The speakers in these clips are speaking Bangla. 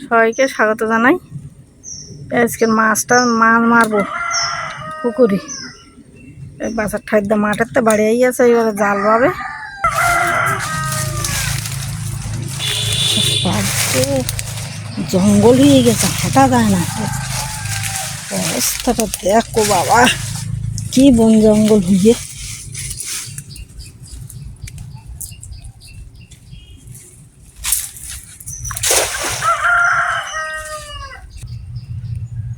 সবাইকে স্বাগত জানাই। আজকের মাছটা মারবো পুকুরি। বাসার ঠাইদা মাঠের তো বাড়ি আছে, এবারে জাল পাবে। জঙ্গল হয়ে গেছে, হাঁটা যায় না। অবস্থাটা দেখো বাবা, কি বন জঙ্গল হয়ে।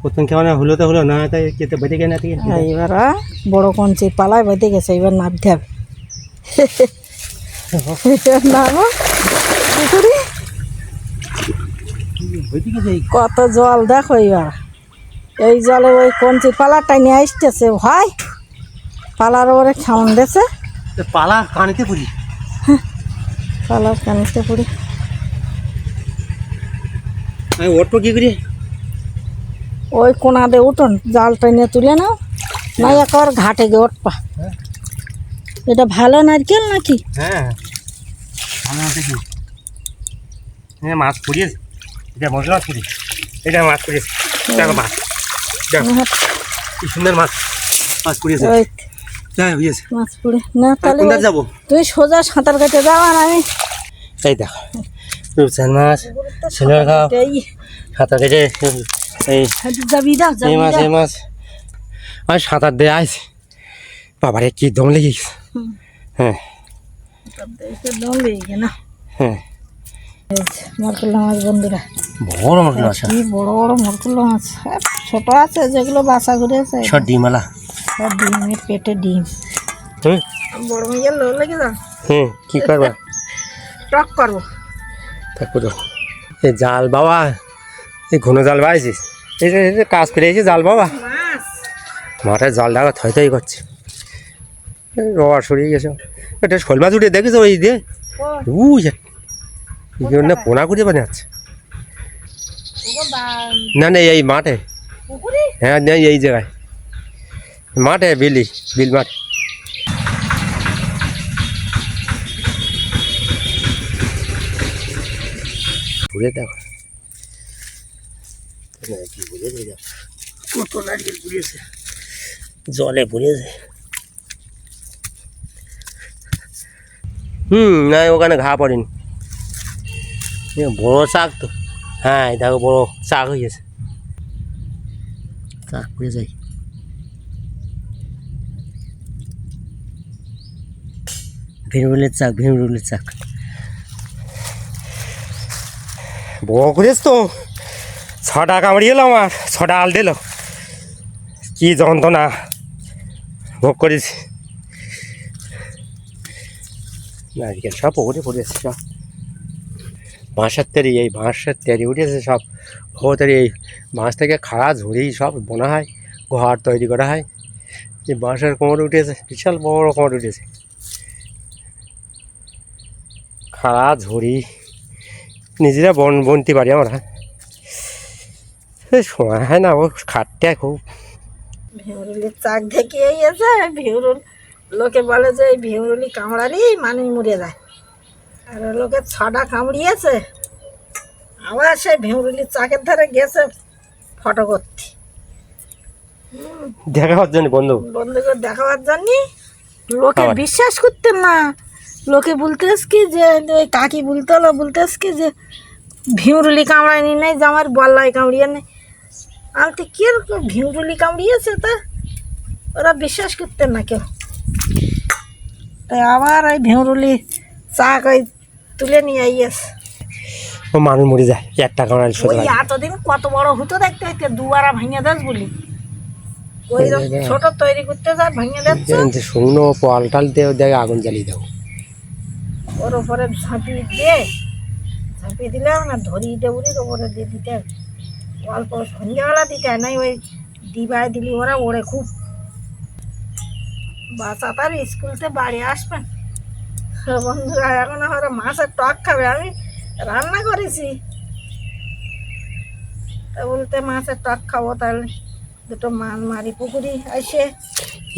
প্রথম কেমন হলো তো হলো না, তাই কেটে বেঁধে গেছে না। এবার বড় কঞ্চি পালায় বেঁধে গেছে, এবার নামতে হবে। নামো পুকুরি, কত জল দেখো। এবার এই জলে ওই কঞ্চি পালাটাই নিয়ে আসতেছে, ভাই পালার ওপরে খাওয়ান দিয়েছে। পালা কানিতে পড়ি, পালার কানিতে পড়ি। ওটো কি করি ওই কোনা দিয়ে উঠোন, জালটা নিয়ে তুলে নাও, নাই একবার ঘাটে গিয়ে উঠপা। এটা ভালো নারকেল নাকি? হ্যাঁ ভালো দেখি। হ্যাঁ মাছ পড়িয়েছে, এটা মশলা মাছ পড়ি, এটা মাছ পড়িয়েছে। দেখো মাছ, দেখো কি সুন্দর মাছ, মাছ পড়িয়েছে। হ্যাঁ হয়েছে মাছ পড়ে না, তাহলে যাবো। তুই সোজা সাঁতার কেটে যাও, আর আমি এই দেখো রূপচাঁদ মাছ, ছেলে খাও সাঁতার কেটে। যাবি না, এই মাছ, এই মাছ আর সাঁতার দিয়ে আইস। বাবারে কি দম লেগে গেছে। হ্যাঁ দম লেগে না। হ্যাঁ মরকুল্লা মাছ বন্ধুরা, বড় মরকুল মাছ, কি বড় বড় মরকুল্লা মাছ। ছোট আছে যেগুলো বাসা ঘুরে আছে, সব ডিমালা, সব ডিমের পেটে ডিম। বড় মেয়ের লো লেগে যা। হুম কি করবা, টক করবো। তারপর এই জাল বাবা, এই ঘন জাল বাইছিস, এই যে কাজ করে এসে জাল বাবা, মাঠে জাল ডাকা থই থই করছে। রবার সরিয়ে গেছে, এটা শোল মাছ উঠে দেখেছো ওই দিয়ে না পোনা করে বানাচ্ছে। না না এই মাঠে, হ্যাঁ নেই এই জায়গায় মাঠে, বিল মাঠে। ঘুরে দেখো কত নারকেল পুড়িয়েছে, জলে পুড়িয়েছে। না ওখানে ঘা পড়েনি, বড় শাক তো। হ্যাঁ দেখো বড় শাক হয়ে গেছে, শাক পুড়ে যাই। ভীমরুলের চাক, ভীমরুলের চাক বড় করেছ তো। 6টা কামড়ি এলো আমার, 6টা আল দিল, কি যন্ত্রণা ভোগ করেছি। নারকেল সব ওপরে পড়েছে, সব বাঁশের তেরি, এই বাঁশের তেরি উঠেছে সব। ওদের এই বাঁশ থেকে খাড়া ঝুড়ি সব বোনা হয়, ঘর তৈরি করা হয়। এই বাঁশের কোমর উঠেছে, বিশাল বড় কোমর উঠেছে, খাড়া ঝুড়ি নিজেরা বনতে পারি আমরা। সময় হয় না, ও খাটতে খুব। ভিমরুলির চাক দেখে আছে। ভিমরুল লোকে বলে যে এই ভিমরুলি কামড়ালি মানুষ মরে যায়, আর লোকে 6টা কামড়িয়েছে। আবার সেই ভিমরুলির চাকের ধারে গেছে ফটো করতে, দেখাবার জন্য বন্ধুকে দেখাবার জন্য। লোকে বিশ্বাস করতেন না, লোকে বলতেস কি যে ওই কাকি বলতেস কি যে ভিমরুলি কামড়ায়নি নাই, যে আমার বল্লাই কামড়িয়ে নেই। আমি তো কি ভিমরুলি কামড়িয়েছে, তা ওরা বিশ্বাস করতেন না কেউ। তাই আবার ওই ভিমরুলি চাক ওই তুলে নিয়ে আইয়েছে। ও মানুষ মরে যায় একটা কামড়ালে। ওই এতদিন কত বড় হতো দেখতে দেখতে, দুবারা ভেঙে দেস বলি, ওই ছোট তৈরি করতে যায় ভেঙে দিচ্ছে। শুকনো পাল দিয়ে দেখে আগুন জ্বালিয়ে দাও, ওর ওপরে ঝাঁপিয়ে দিলে না, ধরিয়ে দেবুরির ওপরে দিয়ে দিতে অল্প সন্ধ্যাবেলা দিতে নাই, ওই দিবায় দিলি ওরা ওড়ে খুব। বাচ্চা তার স্কুলতে বাড়ি আসবেন বন্ধুরা, এখন ওরা মাছের টক খাবে। আমি রান্না করেছি, তা বলতে মাছের টক খাবো, তাহলে দুটো মাছ মারি পুকুরি আসে।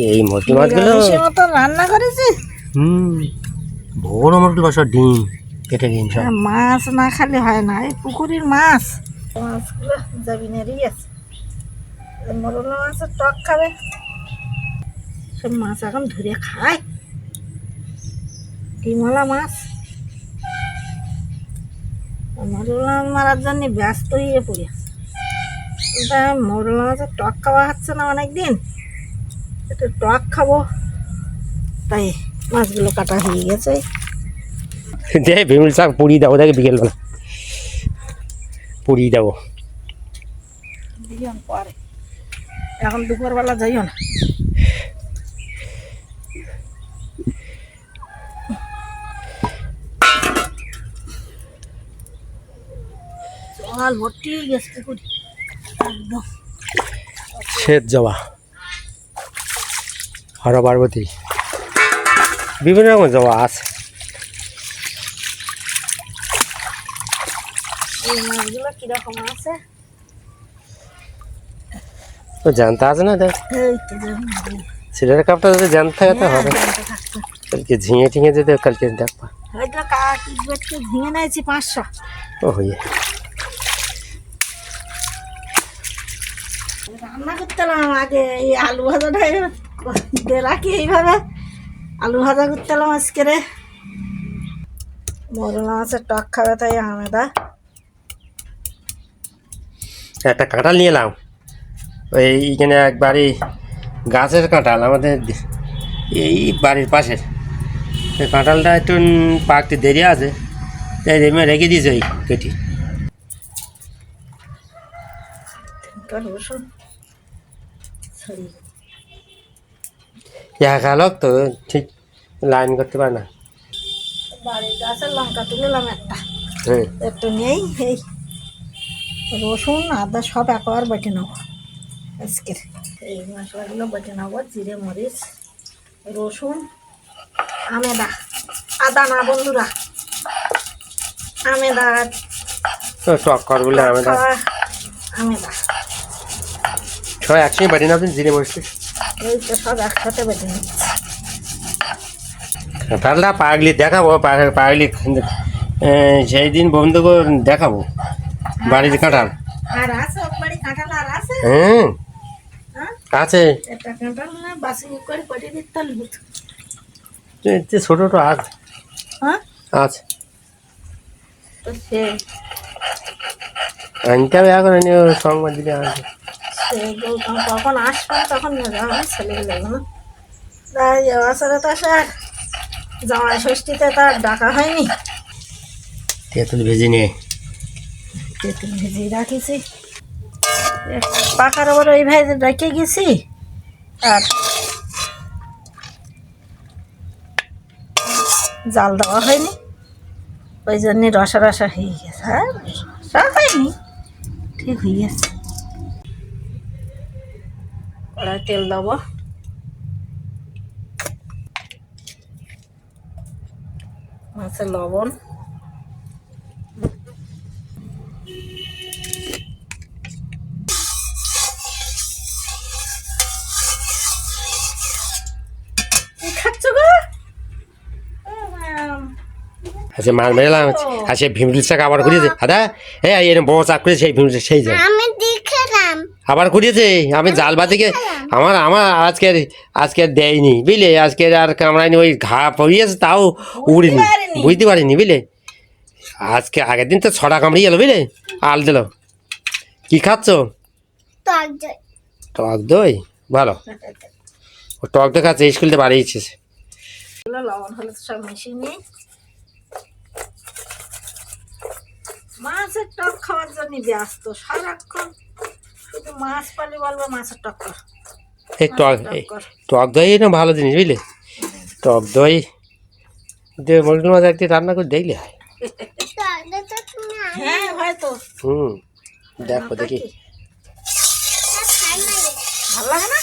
এই মরকুল মাছগুলো মতো রান্না করেছি। বড় মরকুল মাছ, ডিম কেটে দিন সব। মাছ না খালে হয় না, এই পুকুরের মাছ, মাছগুলো জাবিনেরই আছে। মরলা মাছের টক খাবে, সব মাছ এখন ধরে খায়। ডিমলা মাছ মরলা মারার জন্য ব্যস্ত হয়ে পড়ে। মরলা মাছের টক খাওয়া হচ্ছে না অনেকদিন, একটু টক খাবো, তাই মাছগুলো কাটা হয়ে গেছে। দে ভিমুল শাক পুড়িয়ে দেবো, দেখে বিকেলবেলা পুড়িয়ে দেবো। পরে এখন দুপুরবেলা যাইও না। জল ভর্তি গেছে পুকুরি একদম। শ্বেত জবা, হর পার্বতী, বিভিন্ন রকম জবা আছে। এই মাছগুলো কিরকম আছে তো জানতে আছে না, দেখ এই তো দেখুন। ছেলের কাপটা যদি জানতে থাকে তো হবে। কালকে ঝিঙে টিঙে যেতে কালকে দেখবা। হয়তো কাকি বেটকে ভেঙে নিয়েছি 500। ও হয়ে রান্না করতেলাম আগে, এই আলু ভাজাটা রাখি এইভাবে আলু ভাজা করতেলাম আজকে রে। মরলা মাছের টক খাবে তাই আমেদা। একটা কাঁঠাল নিয়ে এলাম, ওই এইখানে একবারই গাছের কাঁঠাল আমাদের এই বাড়ির পাশের। এই কাঁঠালটা একটু পাকতে দেরি আছে, তাই রেমে রেখে দিয়েছে ওই কেটে। রসুন ছড়িয়ে একা লোক তো ঠিক লাইন করতে পারে না। বাড়ির গাছের লঙ্কা তুললাম একটা, হ্যাঁ একটু নেই। এই রসুন আদা সব একবার বেটে নেবো আজকের। এই মশলাগুলো বেটে নেবো, জিরে মরিচ রসুন আমেদা, আদা না বন্ধুরা, আমেদা তো টক কর বলে আমি আমেদা সব একসঙ্গে বাড়ি না জিরে মরিচ। এই তো সব একসাথে বেটে নিচ্ছি। কাঁঠালটা পাগলি দেখাবো, পাগলি সেই দিন বন্ধুকে দেখাবো বাড়ির কাঁঠাল। আর আছে ওর বাড়ি কাঁঠাল আর আছে? হুম হ্যাঁ আছে, একটা কাঁঠাল না বাসি করে কেটে দিতে হবে। ছোট ছোট আছে। হ্যাঁ আছে তো সে আনতে হবে এখন, সংবাদ দিলে আছে। সে কখন আসবেন তখন নেবে, আমি ছেলে লাগবে না। তাই আসলে তো স্যার জামাই ষষ্ঠীতে তার ডাকা হয়নি। তেঁতুল ভেজে নিয়ে তেঁতুল ভেজে রাখিছি, পাকার ওপর ওই ভেজে রেখে গেছি। আর জাল দেওয়া হয়নি, ওই জন্যে রসা রসা হয়ে গেছে। হ্যাঁ রসা হয়নি, ঠিক হয়ে গেছে। কড়াই তেল দেবো, মাছের লবণ, কি খাচ্ছ গো? আচ্ছা মাছ মেরেলাম, আর সেই ভিমরুল শাক আবার করিয়েছে দাদা। হ্যাঁ এরকম বড় চাক করে সেই ভিমরুল সেই যায় আবার করিয়েছে। আমি জাল বাতিকে আমার আমার আজকে দেয়নি বুঝলে, আজকে আর কামড়ায়নি, ওই ঘা পড়িয়েছে তাও উড়িনি, বুঝতে পারিনি বুঝলে। আজকে আগের দিন তো 6টা কামড়িয়ে গেল বুঝলে, আল দিল। কি খাচ্ছ? টক দই, ভালো। ও টক দই খাচ্ছে, স্কুল থেকে বাড়িয়েছে। লবণ হলুদ সব মিশিয়ে নিই। মাছের টক খাওয়ার জন্য ব্যস্ত সারাক্ষণ, শুধু মাছ পালি বলবো মাছের টক কর। এই টক দই না ভালো জিনিস বুঝলে, টক দই দিয়ে মুরগির মাছ একদিন রান্না করে দেখলে হয়। হ্যাঁ হয়তো দেখো দেখি ভালো লাগে না।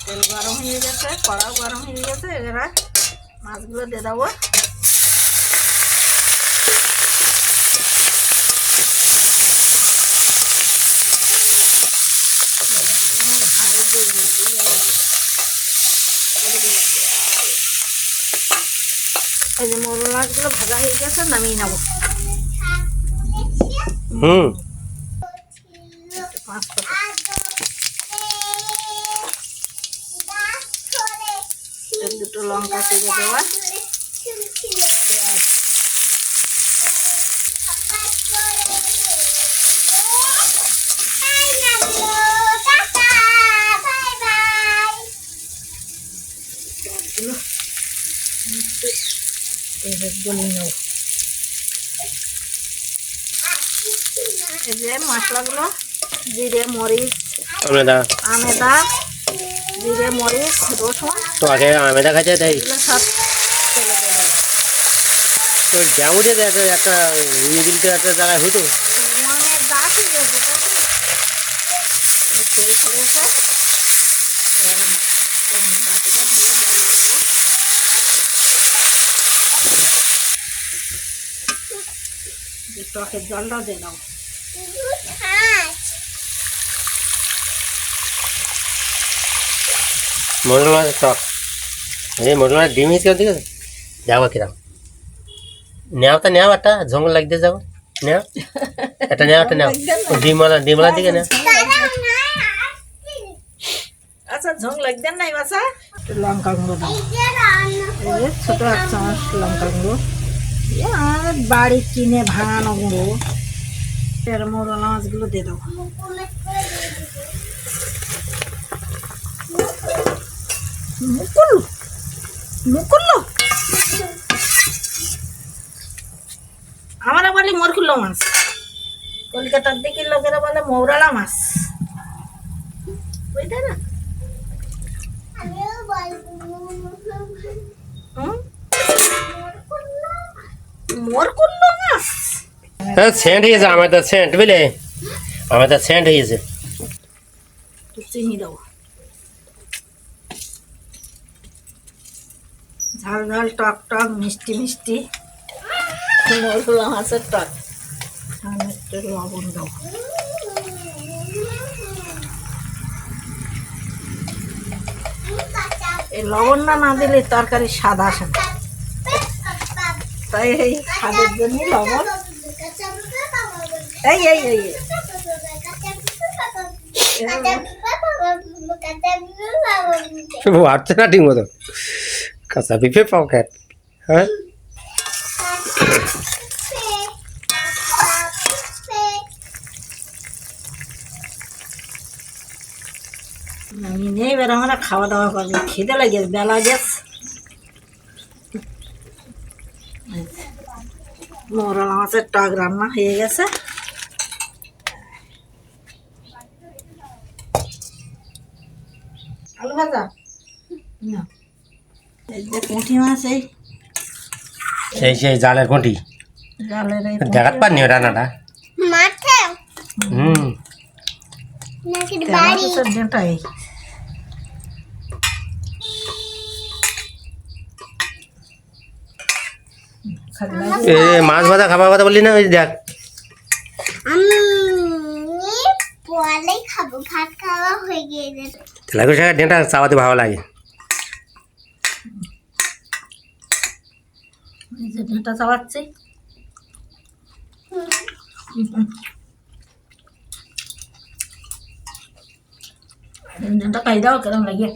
তেল গরম হয়ে গেছে, কড়াও গরম হয়ে গেছে, এরা মাছগুলো দিয়ে দেবো। এই যে মোরলা মাছগুলো ভাজা হয়ে গেছে, নামিয়ে নেবো। হুম, পাঁচ টাকা দুটো লঙ্কা চিড়ে দেওয়া, পেঁয়াজ, সবগুলো গলিয়ে নেব। এই যে মশলাগুলো জিরে মরিচ আমেদা আমেদা, জিরে মরিচ রসুন তো আগে আমেদা খাইতে দেয় এগুলো সব তেলে দেবো। তো যেমন একটা মিডিলটা একটা জায়গায় হইতো। মানে দাঁতই গেছে তেল পড়েছে, বাটিটা ধুয়ে জ্বালিয়ে দেবো। টকের জলটাও দিয়ে দাও। মোটর মাছ টক, এই মোটর মাছ ডিম হিসেবে ঠিক আছে। যাবো কিরাম নেওয়া তা নেওয়া একটা ঝোঙ্গল লাগতে যাবো, নেওয়া একটা নেওয়া একটা নেওয়া ডিমওয়ালা দিকে নেওয়া। আচ্ছা ঝোং লাগবেন নাই বাসা। লঙ্কা গুঁড়ো দাও, এই যে ছোটো 1 চামচ লঙ্কা গুঁড়ো, আমার বাড়ি কিনে ভাঙানো গুঁড়ো। এর মোরলা মাছগুলো দিয়ে দাও। মুকুল্লো আমরা বলি মরকুল্লো মাছ, কলকাতার দিকে লোকেরা বলে মৌরালা মাছ, বুঝতে না? মরকুল্লো মাছ সেন্ট হয়েছে আমাদের, সেন্ট বুঝলে আমাদের সেন্ট হয়েছে। চিনি দেবো, ঝাল ঝাল টক টক মিষ্টি মিষ্টি মরকুল্লো মাছের টক। একটু লবণ দাও, এই লবণটা না দিলে তরকারি স্বাদ আসে না, তাই এই স্বাদের জন্য লবণ। এই এই এই বাড়ছে না ঠিক মতো, কাঁচা পিঁপে পকেট। হ্যাঁ আমি নেই, এবার আমরা খাওয়া দাওয়া করবো, খিদে লাগে, বেলা গেছে। মোরলা মাছের টক রান্না হয়ে গেছে। আলু ভাজা না, এই যে পুঁটি মাছ, এই সেই সেই জালের ঘন্টি জালের এই দেখাত পারনি রান্নাটা। হুম, ডিমটা এই এ মাছ ভাজা খাবার কথা বললি না, ওই দেখ তেলাকুর শাকের ডেঁটা চাওয়াতে ভালো লাগে। এই যে ডিমটা চাবাচ্ছি। ডিমটা খাই দাও, কেরম লাগে,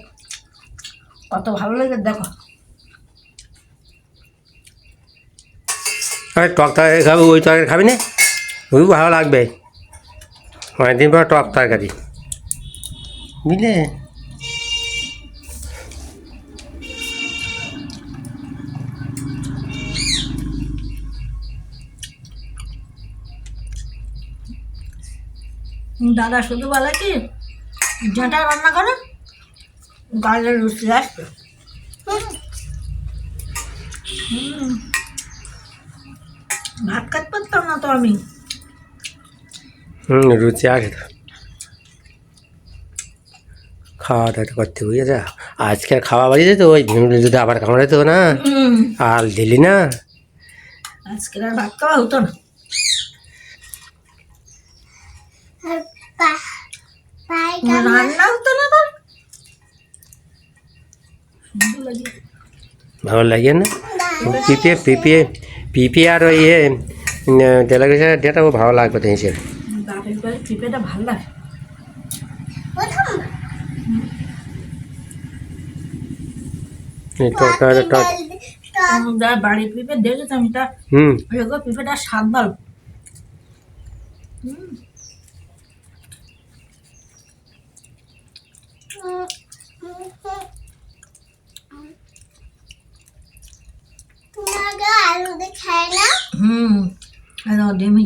কত ভালো লাগে দেখো। আরে টক তরকারি খাবি, ওই তরকারি খাবি না, ওই ভালো লাগবে। অনেকদিন পর টক তরকারি বুঝলে। দাদা শুধু বলে কি যেটা রান্না করো গালের রুচি আসবে। ভাত খাতে পারতাম না তো আমি। রুচি আসে তো, খাওয়া দাওয়া করতে বুঝেছে। আজকে খাওয়া বাড়িতে তো ওই ভিমরুলি যদি আবার কামড়ে তো না, আর দিলি না, আজকে আর ভাত খাওয়া হতো না। রান্না হতো না তোর, ভালো লাগে না। পিপে পিপে পিপে আর ওই তেলাপিয়া ডেটাও ভালো লাগবে তো হিসেবে। বাপের বাড়ি পিঁপেটা ভালো লাগে। বাড়ির পিঁপে দেখেছি আমি, তা পিঁপেটা স্বাদ ভালো। ডিমি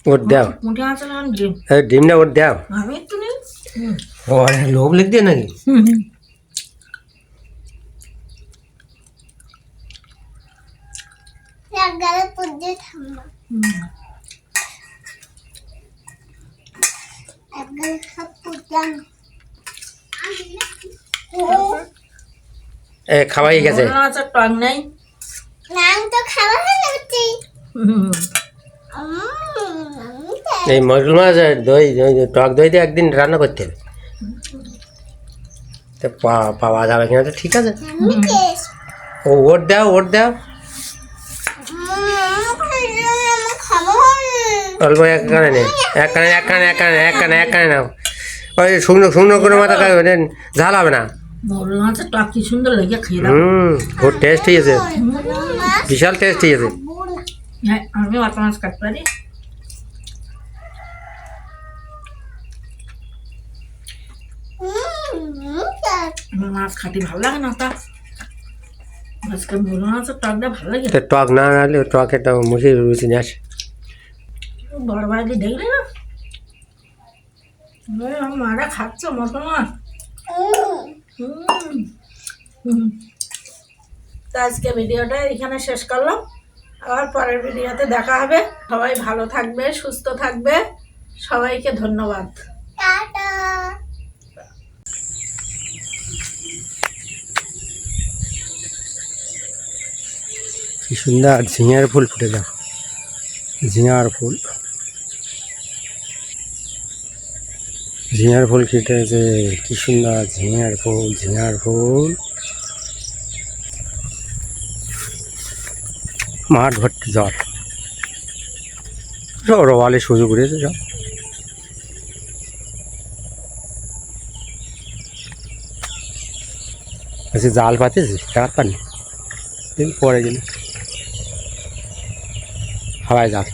ওর দাও, মুঠে আছে না ডিম, ডিমটা ওর দাও। আমি একটু নেই। ও লোভ লিখ দিয়ে নাকি? খাওয়াই গেছে, টক নেই। এই মরুল মাছ দই টক দই দিয়ে একদিন রান্না করতে হবে, তো পাওয়া যাবে কিনা তো ঠিক আছে। ও ওর দাও, ওর দাও অল্প এক কানে নেই, এক কানে এক কানে এক কানে এক কানে এক কানে নাও। ওই শুকনো শুকনো করে মাথা ঝাল হবে না। মরুল মাছের টক কি সুন্দর লাগে, খেয়ে দাও। খুব টেস্ট হয়েছে, বিশাল টেস্ট হয়েছে। আমি অত মাছ কাটতে পারি। আমার মাছ খাতে ভালো লাগে না, তা আজকে মরুল মাছের টকটা ভালো লাগে। টক না হলে টক একটা মুসির রুচি নিয়ে আসে। বড় বাড়ি দেখলে না, আমার মারা খাচ্ছে মরুল মাছ। তো আজকে ভিডিওটা এখানে শেষ করলাম, আবার পরের ভিডিওতে দেখা হবে। সবাই ভালো থাকবে, সুস্থ থাকবে, সবাইকে ধন্যবাদ। কি সুন্দর ঝিঙার ফুল ফুটে যাও, ঝিঙার ফুল, ঝিঙার ফুল ফুটেছে, কি সুন্দর ঝিঙার ফুল, ঝিঙার ফুল। মাঠ ভর্তি জল, সব রওয়ালে সুযোগ করেছে সব। আচ্ছা জাল পাতেছি টাকার পানি পরে গেলে হাওয়ায় জাল।